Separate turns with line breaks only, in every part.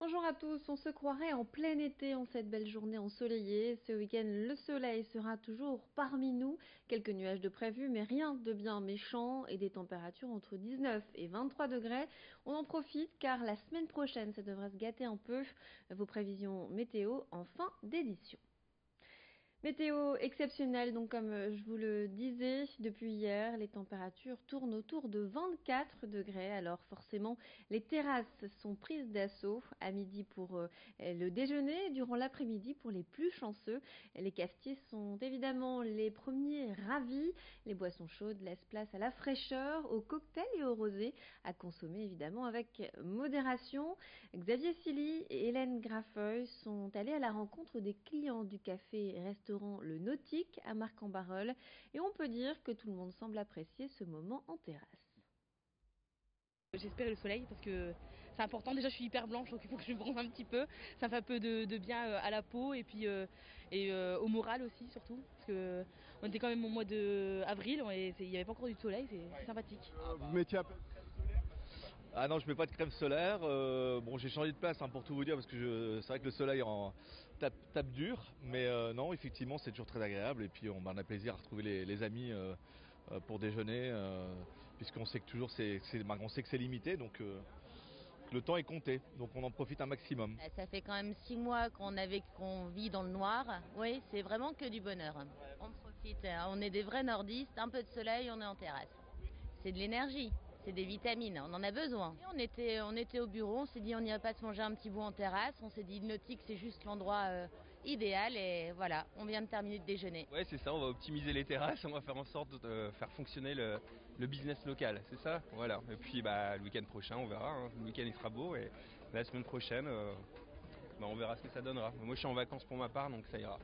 Bonjour à tous, on se croirait en plein été en cette belle journée ensoleillée. Ce week-end, le soleil sera toujours parmi nous. Quelques nuages de prévus, mais rien de bien méchant et des températures entre 19 et 23 degrés. On en profite car la semaine prochaine, ça devrait se gâter un peu. Vos prévisions météo en fin d'édition. Météo exceptionnelle, donc comme je vous le disais depuis hier, les températures tournent autour de 24 degrés. Alors forcément, les terrasses sont prises d'assaut à midi pour le déjeuner, durant l'après-midi pour les plus chanceux. Les cafetiers sont évidemment les premiers ravis. Les boissons chaudes laissent place à la fraîcheur, aux cocktails et aux rosés, à consommer évidemment avec modération. Xavier Silly et Hélène Graffeuil sont allés à la rencontre des clients du café-restaurant Le Nautique à Marc-en-Barœul et on peut dire que tout le monde semble apprécier ce moment en terrasse.
J'espère le soleil parce que c'est important. Déjà, je suis hyper blanche, donc il faut que je me bronze un petit peu. Ça fait un peu de bien à la peau et puis au moral aussi, surtout. Parce que on était quand même au mois d'avril et il n'y avait pas encore du soleil, c'est sympathique.
Vous mettiez à peine. Ah non, je mets pas de crème solaire. Bon, j'ai changé de place pour tout vous dire parce que c'est vrai que le soleil tape dur, mais non, effectivement, c'est toujours très agréable et puis on a plaisir à retrouver les amis pour déjeuner, puisqu'on sait que toujours on sait que c'est limité, donc le temps est compté, donc on en profite un maximum.
Ça fait quand même 6 mois qu'on vit dans le noir. Oui, c'est vraiment que du bonheur. On profite, on est des vrais nordistes, un peu de soleil, on est en terrasse. C'est de l'énergie, c'est des vitamines, on en a besoin. Et on était au bureau, on s'est dit on n'irait pas se manger un petit bout en terrasse. On s'est dit le nautique c'est juste l'endroit idéal et voilà, on vient de terminer de déjeuner.
Ouais, c'est ça, on va optimiser les terrasses, on va faire en sorte de faire fonctionner le business local, c'est ça. Voilà. Et puis le week-end prochain, on verra, hein. Le week-end il sera beau et la semaine prochaine, on verra ce que ça donnera. Moi je suis en vacances pour ma part, donc ça ira.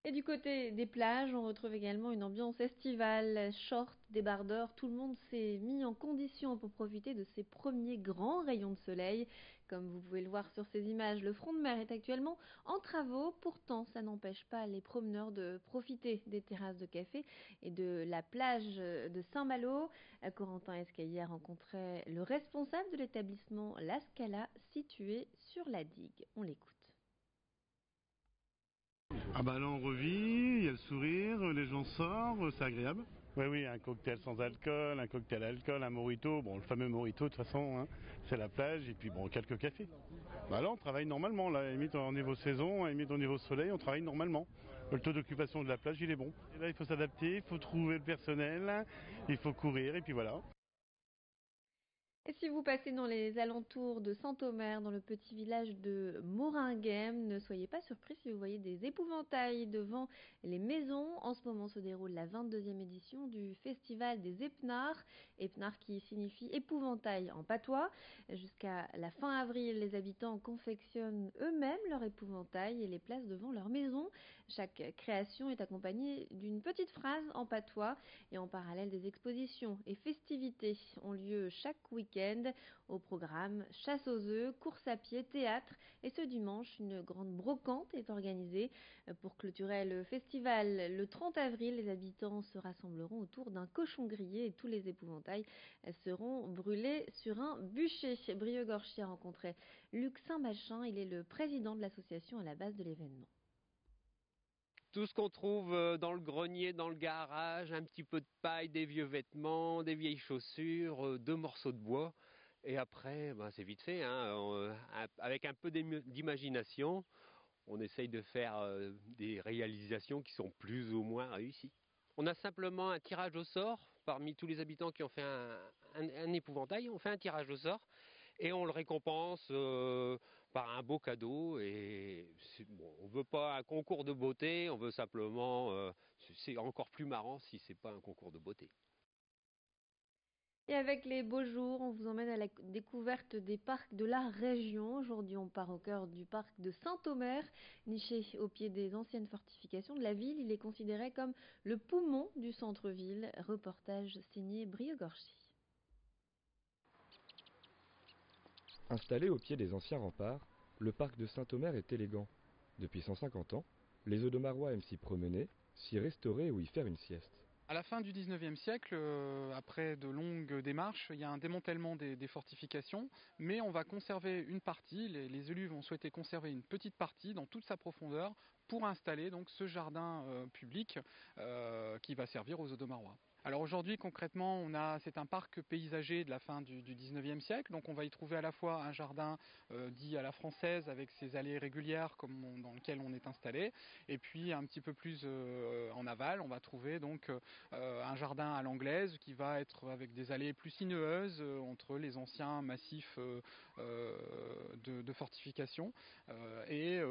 Et du côté des plages, on retrouve également une ambiance estivale, short, débardeur, tout le monde s'est mis en condition pour profiter de ces premiers grands rayons de soleil. Comme vous pouvez le voir sur ces images, le front de mer est actuellement en travaux, pourtant ça n'empêche pas les promeneurs de profiter des terrasses de café et de la plage de Saint-Malo. Corentin Escaillé a rencontré le responsable de l'établissement La Scala situé sur la digue. On l'écoute.
Ah bah là on revit, il y a le sourire, les gens sortent, c'est agréable. Oui, oui, un cocktail sans alcool, un cocktail à alcool, un mojito, bon le fameux mojito de toute façon, hein, c'est la plage et puis bon quelques cafés. Bah là on travaille normalement, là, à la limite au niveau saison, à la limite au niveau soleil, on travaille normalement. Le taux d'occupation de la plage il est bon. Et là il faut s'adapter, il faut trouver le personnel, il faut courir et puis voilà.
Et si vous passez dans les alentours de Saint-Omer, dans le petit village de Moringhem, ne soyez pas surpris si vous voyez des épouvantails devant les maisons. En ce moment se déroule la 22e édition du Festival des Épinards, épinards qui signifie épouvantail en patois. Jusqu'à la fin avril, les habitants confectionnent eux-mêmes leur épouvantail et les placent devant leur maison. Chaque création est accompagnée d'une petite phrase en patois et en parallèle des expositions et festivités ont lieu chaque week-end. Au programme chasse aux œufs, course à pied, théâtre et ce dimanche une grande brocante est organisée. Pour clôturer le festival le 30 avril, les habitants se rassembleront autour d'un cochon grillé et tous les épouvantails seront brûlés sur un bûcher. Brieuc-Gorchier a rencontré Luc Saint-Machin, il est le président de l'association à la base de l'événement.
Tout ce qu'on trouve dans le grenier, dans le garage, un petit peu de paille, des vieux vêtements, des vieilles chaussures, 2 morceaux de bois. Et après, c'est vite fait, hein. Avec un peu d'imagination, on essaye de faire des réalisations qui sont plus ou moins réussies. On a simplement un tirage au sort parmi tous les habitants qui ont fait un épouvantail. On fait un tirage au sort et on le récompense par un beau cadeau. Et bon, on veut pas un concours de beauté, on veut simplement, c'est encore plus marrant si c'est pas un concours de beauté.
Et avec les beaux jours, on vous emmène à la découverte des parcs de la région. Aujourd'hui, on part au cœur du parc de Saint-Omer. Niché au pied des anciennes fortifications de la ville, il est considéré comme le poumon du centre-ville. Reportage signé Brieuc-Gorchier.
Installé au pied des anciens remparts, le parc de Saint-Omer est élégant. Depuis 150 ans, les Audomarois aiment s'y promener, s'y restaurer ou y faire une sieste.
À la fin du 19e siècle, après de longues démarches, il y a un démantèlement des fortifications, mais on va conserver une partie, les élus vont souhaiter conserver une petite partie dans toute sa profondeur pour installer donc ce jardin public qui va servir aux Audomarois. Alors aujourd'hui concrètement c'est un parc paysager de la fin du 19e siècle, donc on va y trouver à la fois un jardin dit à la française avec ses allées régulières dans lequel on est installé, et puis un petit peu plus en aval on va trouver donc un jardin à l'anglaise qui va être avec des allées plus sinueuses entre les anciens massifs de fortification et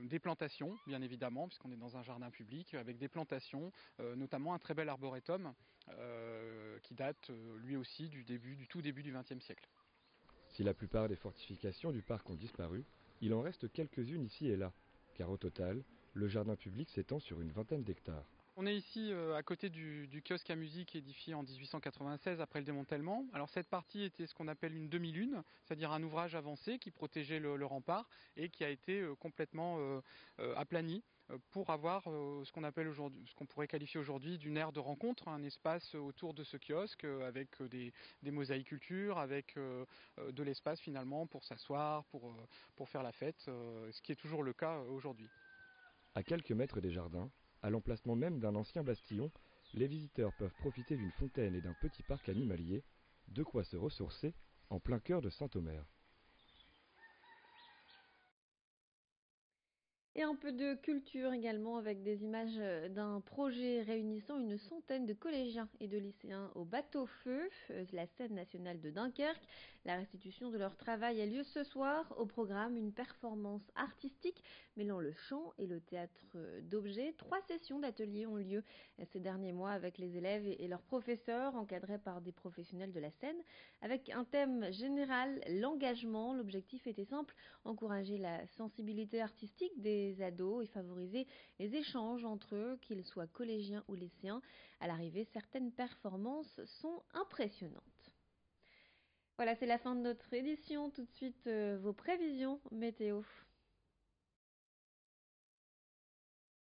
des plantations bien évidemment puisqu'on est dans un jardin public avec des plantations, notamment un très bel arboretum qui date lui aussi du tout début du XXe siècle.
Si la plupart des fortifications du parc ont disparu, il en reste quelques-unes ici et là, car au total, le jardin public s'étend sur une vingtaine d'hectares.
On est ici à côté du kiosque à musique édifié en 1896 après le démantèlement. Alors cette partie était ce qu'on appelle une demi-lune, c'est-à-dire un ouvrage avancé qui protégeait le rempart et qui a été complètement aplani pour avoir ce qu'on appelle aujourd'hui, ce qu'on pourrait qualifier aujourd'hui d'une aire de rencontre, un espace autour de ce kiosque avec des mosaïcultures, avec de l'espace finalement pour s'asseoir, pour faire la fête, ce qui est toujours le cas aujourd'hui.
À quelques mètres des jardins, à l'emplacement même d'un ancien bastillon, les visiteurs peuvent profiter d'une fontaine et d'un petit parc animalier, de quoi se ressourcer en plein cœur de Saint-Omer.
Et un peu de culture également avec des images d'un projet réunissant une centaine de collégiens et de lycéens au bateau-feu, la scène nationale de Dunkerque. La restitution de leur travail a lieu ce soir. Au programme, une performance artistique mêlant le chant et le théâtre d'objets. 3 sessions d'ateliers ont lieu ces derniers mois avec les élèves et leurs professeurs, encadrés par des professionnels de la scène. Avec un thème général, l'engagement. L'objectif était simple, encourager la sensibilité artistique des ados et favoriser les échanges entre eux, qu'ils soient collégiens ou lycéens. À l'arrivée, certaines performances sont impressionnantes. Voilà, c'est la fin de notre édition. Tout de suite, vos prévisions météo.